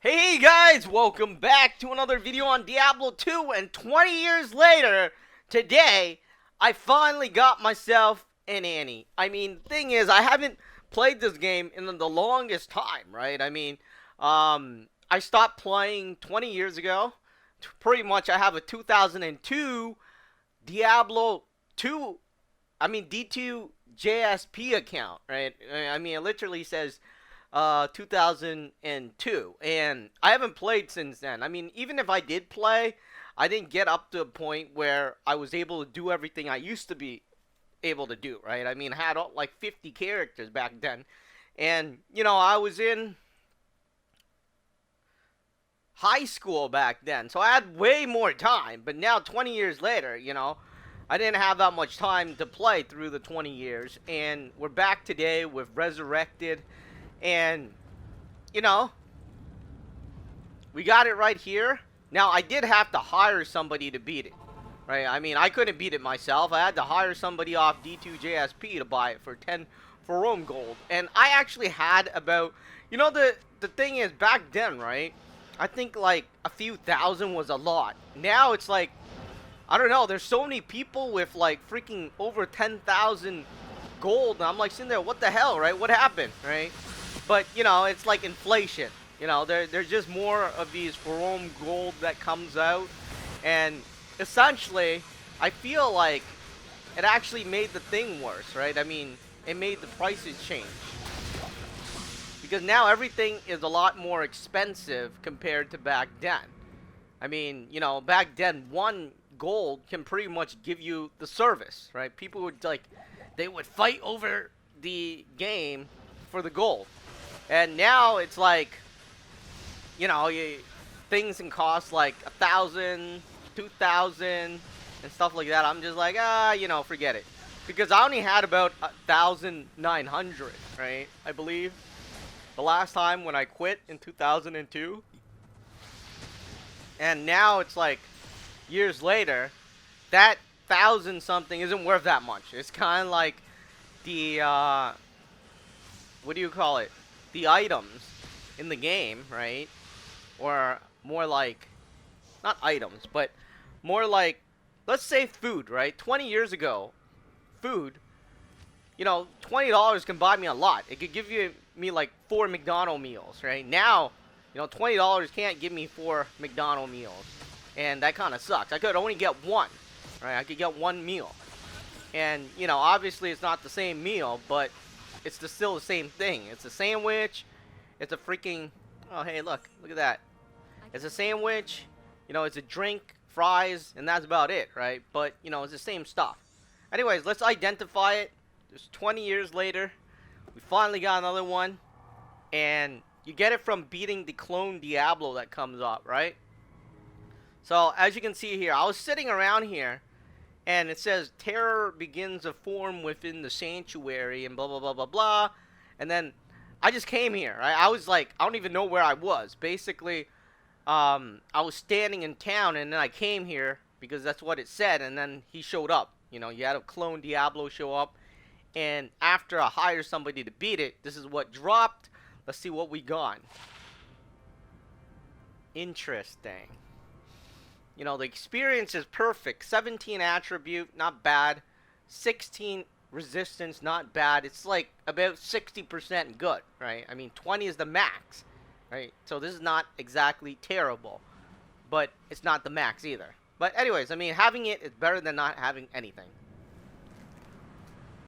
Hey guys, welcome back to another video on Diablo 2, and 20 years later, today, I finally got myself an Annie. The thing is, I haven't played this game in the longest time, right? I stopped playing 20 years ago. Pretty much, I have a 2002 Diablo 2, D2 JSP account, right? It literally says 2002, and I haven't played since then. Even if I did play, I didn't get up to a point where I was able to do everything I used to be able to do, right? I had like 50 characters back then, and I was in high school back then, so I had way more time. But now, 20 years later, I didn't have that much time to play through the 20 years, and we're back today with Resurrected, and you know, we got it right here. Now, I did have to hire somebody to beat it, right? I couldn't beat it myself. I had to hire somebody off D2JSP to buy it for 10 for Rome gold. And I actually had about, the thing is, back then, right? I think like a few thousand was a lot. Now it's like, I don't know, there's so many people with like freaking over 10,000 gold. And I'm like sitting there, what the hell, right? What happened, right? But, it's like inflation. There's just more of these Rome gold that comes out. And essentially, I feel like it actually made the thing worse, right? It made the prices change. Because now everything is a lot more expensive compared to back then. Back then, one gold can pretty much give you the service, right? People would, they would fight over the game for the gold. And now it's like, things can cost like 1,000, 2,000, and stuff like that. I'm just like, forget it. Because I only had about 1,900, right? I believe. The last time when I quit in 2002. And now it's like, years later, that 1,000 something isn't worth that much. It's kind of like the, what do you call it? The items in the game, right? Or more like, not items, but more like, let's say food, right? 20 years ago, food, $20 can buy me a lot. It could give me like 4 McDonald's meals, right? Now, $20 can't give me 4 McDonald's meals. And that kind of sucks. I could only get one, right? I could get one meal. And, obviously it's not the same meal, but it's still the same thing. It's a sandwich. It's a freaking... Oh, hey, look at that. It's a sandwich. It's a drink, fries, and that's about it, right? But, it's the same stuff. Anyways, let's identify it. Just 20 years later, we finally got another one. And you get it from beating the clone Diablo that comes up, right? So, as you can see here, I was sitting around here, and it says, terror begins to form within the sanctuary, and blah, blah, blah, blah, blah. And then, I just came here, right? I was like, I don't even know where I was. Basically, I was standing in town, and then I came here, because that's what it said, and then he showed up. You had a clone Diablo show up, and after I hired somebody to beat it, this is what dropped. Let's see what we got. Interesting. The experience is perfect. 17 attribute, not bad. 16 resistance, not bad. It's like about 60% good, right? 20 is the max, right? So this is not exactly terrible, but it's not the max either. But anyways, having it is better than not having anything.